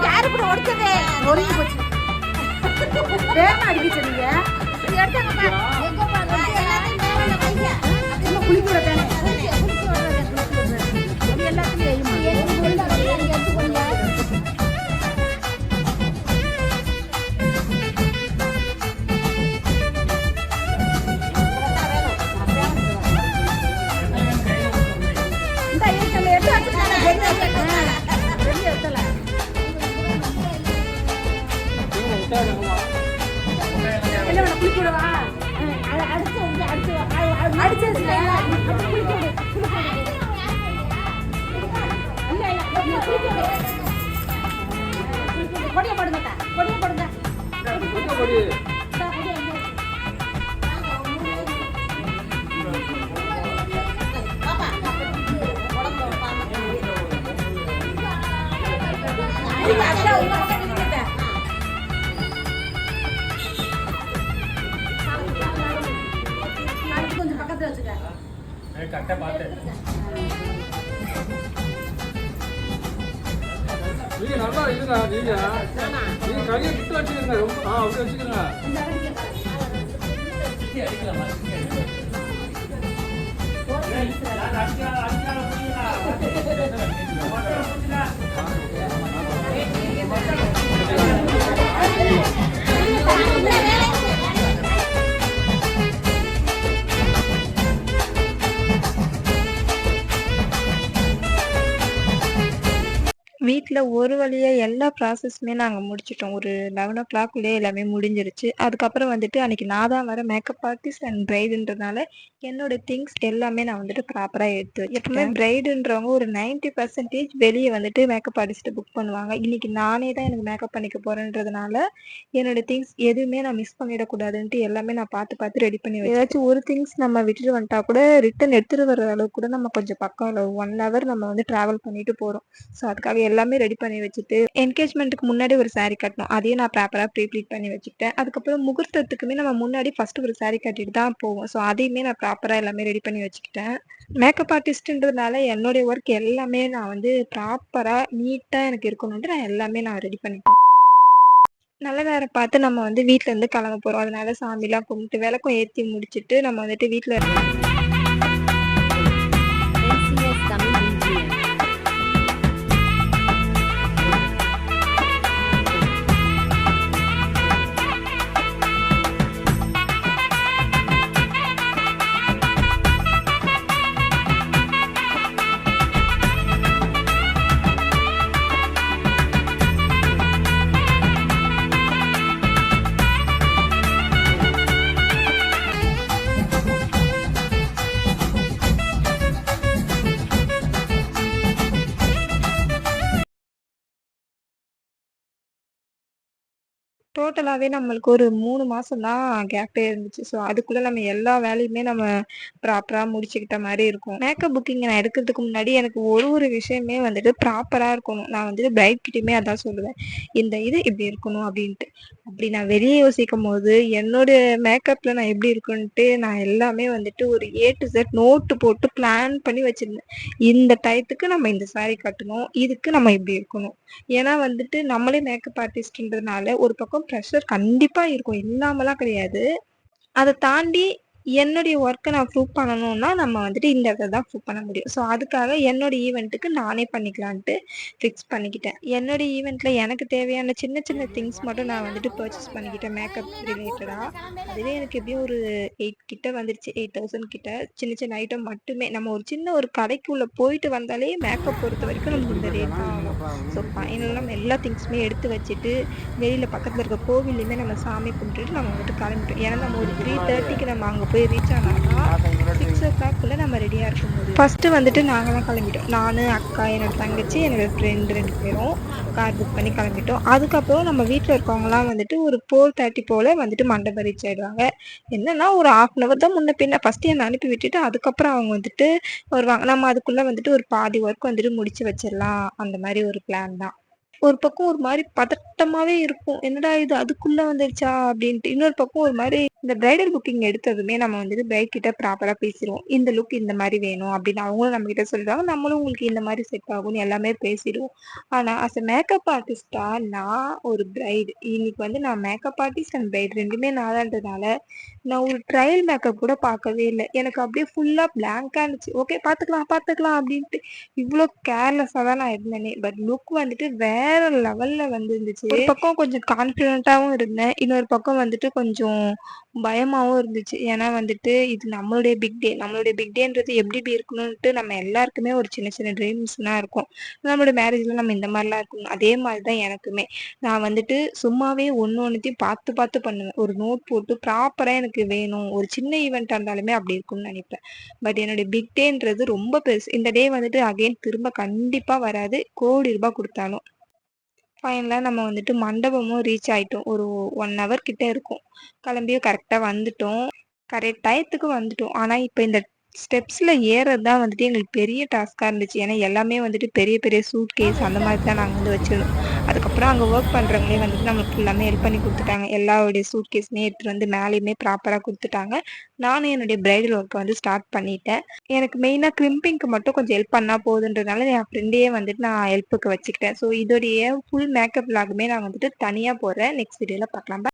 யாரு கூட ஒடிச்சதே நொறுங்கி போச்சு. வேகமா அடிக்கிச்சு நீங்க குளிக்கூட தானே கொடிய போடுங்க கொடிய போடுங்க கொஞ்சம் பக்கத்துல வச்சுக்க கரெக்டா பார்த்தேன். நீங்க நல்லா இருங்க. நீங்க கையை விட்டு வச்சுக்கிறீங்க. ரொம்ப அப்படி வச்சுக்கிறீங்க. வீட்டில் ஒரு வழியாக எல்லா ப்ராசஸுமே நாங்கள் முடிச்சிட்டோம். ஒரு 11 o'clock எல்லாமே முடிஞ்சிருச்சு. அதுக்கப்புறம் வந்துட்டு அன்றைக்கி நான் தான் வர மேக்கப் ஆர்டிஸ்ட் அண்ட் ப்ரைடுன்றதுனால என்னோடய திங்ஸ் எல்லாமே நான் வந்துட்டு ப்ராப்பராக எடுத்து எப்பவுமே ப்ரைடுன்றவங்க ஒரு 90% வெளியே வந்துட்டு மேக்கப் ஆர்டிஸ்ட்டை புக் பண்ணுவாங்க. இன்றைக்கி நானே தான் எனக்கு மேக்கப் பண்ணிக்க போகிறேன்றதுனால என்னோடய திங்ஸ் எதுவுமே நான் மிஸ் பண்ணிடக்கூடாதுன்ட்டு எல்லாமே நான் பார்த்து ரெடி பண்ணி ஏதாச்சும் ஒரு திங்ஸ் நம்ம விட்டுட்டு வந்துட்டா கூட ரிட்டன் எடுத்துகிட்டு வர அளவுக்கு கூட நம்ம கொஞ்சம் பக்கம் 1 hour நம்ம வந்து ட்ராவல் பண்ணிட்டு போகிறோம். ஸோ அதுக்காக எல்லாமே ரெடி பண்ணி வச்சுட்டு என்கேஜ்மெண்ட்டுக்கு முன்னாடி ஒரு சாரீ கட்டணும். அதையும் நான் ப்ராப்பராக ப்ரீப்ளீட் பண்ணி வச்சுக்கிட்டேன். அதுக்கப்புறம் முகூர்த்தத்துக்குமே நம்ம முன்னாடி ஃபர்ஸ்ட் ஒரு சாரீ கட்டிட்டு தான் போவோம். ஸோ அதையுமே நான் ப்ராப்பராக எல்லாமே ரெடி பண்ணி வச்சுக்கிட்டேன். மேக்கப் ஆர்டிஸ்ட்ன்றதுனால என்னுடைய ஒர்க் எல்லாமே நான் வந்து ப்ராப்பராக நீட்டாக எனக்கு இருக்கணும்ட்டு நான் எல்லாமே நான் ரெடி பண்ணிட்டேன். நல்ல நேரம் பார்த்து நம்ம வந்து வீட்டிலேருந்து கிளம்ப போகிறோம். அதனால சாமிலாம் கும்பிட்டு விளக்கம் ஏற்றி முடிச்சுட்டு நம்ம வந்துட்டு வீட்டில் டோட்டலாகவே நம்மளுக்கு ஒரு 3 மாதம் தான் கேப்பே இருந்துச்சு. ஸோ அதுக்குள்ளே நம்ம எல்லா வேலையுமே நம்ம ப்ராப்பராக முடிச்சுக்கிட்ட மாதிரி இருக்கும். மேக்கப் புக்கிங் நான் எடுக்கிறதுக்கு முன்னாடி எனக்கு ஒரு விஷயமே வந்துட்டு ப்ராப்பராக இருக்கணும். நான் வந்துட்டு பிரைட் கிட்டேயுமே அதான் சொல்லுவேன், இந்த இது இப்படி இருக்கணும் அப்படின்ட்டு. அப்படி நான் வெளியே யோசிக்கும் போது என்னுடைய மேக்கப்பில் நான் எப்படி இருக்குன்ட்டு நான் எல்லாமே வந்துட்டு ஒரு A to Z நோட்டு போட்டு பிளான் பண்ணி வச்சுருந்தேன். இந்த டயத்துக்கு நம்ம இந்த சாரீ கட்டணும், இதுக்கு நம்ம இப்படி இருக்கணும். ஏன்னா வந்துட்டு நம்மளே மேக்கப் ஆர்டிஸ்ட்ன்றதுனால ஒரு பக்கம் ப்ரெஷர் கண்டிப்பா இருக்கும், இல்லாமலாம் கிடையாது. அதை தாண்டி என்னுடைய ஒர்க்கை நான் ப்ரூவ் பண்ணணும்னா நம்ம வந்துட்டு இந்த இடத்துல தான் ப்ரூவ் பண்ண முடியும். ஸோ அதுக்காக என்னுடைய ஈவெண்ட்டுக்கு நானே பண்ணிக்கலான்ட்டு ஃபிக்ஸ் பண்ணிக்கிட்டேன். என்னுடைய ஈவெண்ட்டில் எனக்கு தேவையான சின்ன சின்ன திங்ஸ் மட்டும் நான் வந்துட்டு பர்ச்சேஸ் பண்ணிக்கிட்டேன் மேக்கப் ரிலேட்டடாக. அதுவே எனக்கு எப்படியும் ஒரு 8 கிட்ட வந்துருச்சு, 8000 கிட்ட சின்ன சின்ன ஐட்டம் மட்டுமே. நம்ம ஒரு சின்ன ஒரு கடைக்குள்ளே போயிட்டு வந்தாலே மேக்கப் பொறுத்த வரைக்கும் நமக்கு இந்த ரேட் தான் ஆகும். ஸோ ஃபைனலாக நம்ம எல்லா திங்ஸுமே எடுத்து வச்சுட்டு வெளியில் பக்கத்தில் இருக்க கோவில்லையுமே நம்ம சாமி கும்பிட்டுட்டு நம்ம வந்துட்டு கிளம்பிட்டோம். ஏன்னா நம்ம ஒரு 3:30க்கு நம்ம அங்கே போய் ரீச் ஆனாங்கன்னா 6 o'clock நம்ம ரெடியாக இருக்கும் போது ஃபஸ்ட்டு வந்துட்டு நாங்கள் தான் கிளம்பிட்டோம். நான், அக்கா, என்னோட தங்கச்சி, என்னோட ஃப்ரெண்டு 2 பேரும் கார் புக் பண்ணி கிளம்பிட்டோம். அதுக்கப்புறம் நம்ம வீட்டில் இருக்கவங்கலாம் வந்துட்டு ஒரு 4:30 போல் வந்துட்டு மண்டபம் ரீச் ஆகிடுவாங்க. என்னென்னா ஒரு 1/2 hour தான் முன்ன பின்ன. ஃபஸ்ட்டு என்னை அனுப்பி விட்டுட்டு அதுக்கப்புறம் அவங்க வந்துட்டு வருவாங்க. நம்ம அதுக்குள்ளே வந்துட்டு ஒரு பாதி ஒர்க் வந்துட்டு முடிச்சு வச்சிடலாம், அந்த மாதிரி ஒரு பிளான் தான். ஒரு பக்கம் ஒரு மாதிரி பதட்டமாவே இருக்கும். என்னடா இது அதுக்குள்ள வந்துருச்சா அப்படின்ட்டு. இன்னொரு பக்கம் ஒரு மாதிரி இந்த பிரைடல் புக்கிங் எடுத்ததுமே நம்ம வந்துட்டு பிரைட் கிட்ட ப்ராப்பரா பேசிடுவோம். இந்த லுக் இந்த மாதிரி வேணும் அப்படின்னு அவங்களும் நம்ம கிட்ட சொல்றாங்க. நம்மளும் உங்களுக்கு இந்த மாதிரி செட் ஆகும்னு எல்லாமே பேசிடுவோம். ஆனா அஸ் அ மேக்கப் ஆர்டிஸ்டா நான் ஒரு பிரைட் இன்னைக்கு வந்து நான் மேக்கப் ஆர்டிஸ்ட் அண்ட் பிரைட் 2மே நான்ன்றதுனால நான் ஒரு ட்ரையல் மேக்கப் கூட பார்க்கவே இல்ல. எனக்கு அப்படியே ஃபுல்லா பிளாங்கா இருந்துச்சு. ஓகே பார்த்துக்கலாம் அப்படின்ட்டு இவ்ளோ கேர்லெஸ்ஸா தான் நான் இருந்தேனே. பட் லுக் வந்துட்டு வேற லெவல்ல வந்துருந்துச்சு. ஒரு பக்கம் கொஞ்சம் கான்ஃபிடென்ட்டாவும் இருந்தேன். இன்னொரு பக்கம் வந்துட்டு கொஞ்சம் பயமாவும் இருந்துச்சு. ஏன்னா வந்துட்டு இது நம்மளுடைய பிக் டே. நம்மளுடைய பிக் டேன்றது எப்படி எப்படி இருக்கணுன்ட்டு நம்ம எல்லாருக்குமே ஒரு சின்ன சின்ன ட்ரீம்ஸ்லாம் இருக்கும். நம்மளோட மேரேஜ்ல நம்ம இந்த மாதிரிலாம் இருக்கணும். அதே மாதிரி தான் எனக்குமே. நான் வந்துட்டு சும்மாவே ஒன்னொன்னுத்தையும் பார்த்து பார்த்து பண்ணுவேன். ஒரு நோட் போட்டு ப்ராப்பரா எனக்கு வேணும். ஒரு சின்ன ஈவென்ட்டா இருந்தாலுமே அப்படி இருக்கும்னு நினைப்பேன். பட் என்னுடைய பிக் டேன்றது ரொம்ப பெருசு. இந்த டே வந்துட்டு அகைன் திரும்ப கண்டிப்பா வராது. கோடி ரூபாய் குடுத்தாலும். ஃபைனலா நம்ம வந்துட்டு மண்டபமும் ரீச் ஆயிட்டோம். ஒரு 1 ஹவர் கிட்ட இருக்கும். கிளம்பியும் கரெக்ட்டா வந்துட்டோம். கரெக்ட் டயத்துக்கு வந்துட்டோம். ஆனா இப்ப இந்த ஸ்டெப்ஸ்ல ஏறது தான் வந்துட்டு எங்களுக்கு பெரிய டாஸ்க்கா இருந்துச்சு. ஏன்னா எல்லாமே வந்துட்டு பெரிய பெரிய சூட்கேஸ் அந்த மாதிரி தான் நாங்க வந்து வச்சிருந்தோம். அதுக்கப்புறம் அங்க வொர்க் பண்றவங்களே வந்துட்டு நம்மளுக்கு ஃபுல்லாமே ஹெல்ப் பண்ணி குடுத்துட்டாங்க. எல்லாருடைய சூட்கேஸுமே எடுத்துட்டு வந்து மேலயுமே ப்ராப்பரா குடுத்துட்டாங்க. நானும் என்னுடைய பிரைடல் ஒர்க்க வந்து ஸ்டார்ட் பண்ணிட்டேன். எனக்கு மெயினா கிரிம்பிங்க்கு மட்டும் கொஞ்சம் ஹெல்ப் பண்ணா போதுன்றதுனால என் ஃப்ரெண்டையே வந்துட்டு நான் ஹெல்ப்புக்கு வச்சுக்கிட்டேன். ஸோ இதோடைய ஃபுல் மேக்கப் விளாகுமே நான் வந்துட்டு தனியா போடுறேன். நெக்ஸ்ட் வீடியோல பார்க்கலாம்.